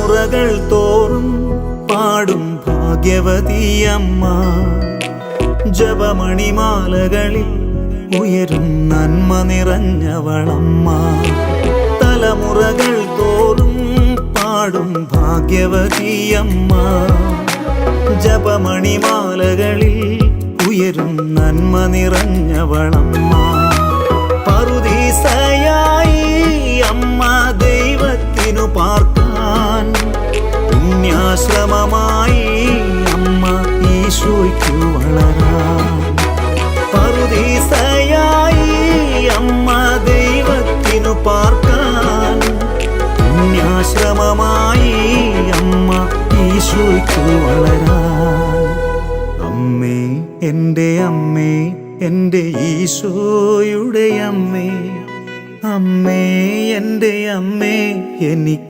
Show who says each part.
Speaker 1: തലമുറകൾ തോറും പാടും ഭാഗ്യവതിയമ്മ. ജപമണിമാലകളിൽ ഉയരും നന്മ നിറഞ്ഞവളമ്മ. തലമുറകൾ തോറും പാടും ഭാഗ്യവതിയമ്മ. ജപമണിമാലകളിൽ ഉയരും നന്മ നിറഞ്ഞവളമ്മ. പറുദീസയായി അമ്മ ദൈവത്തിനു പാർക്കാൻ, പുണ്യാശ്രമമായി അമ്മ ഈശോയ്ക്കു വളരാൻ. പറുദീസയായി അമ്മ ദൈവത്തിനു പാർക്കാൻ, പുണ്യാശ്രമമായി അമ്മ ഈശോയ്ക്കു വളരാൻ. അമ്മേ, എൻ്റെ അമ്മേ, എൻ്റെ ഈശോയുടെ അമ്മേ, അമ്മേ എൻ്റെ അമ്മേ, എനിക്ക്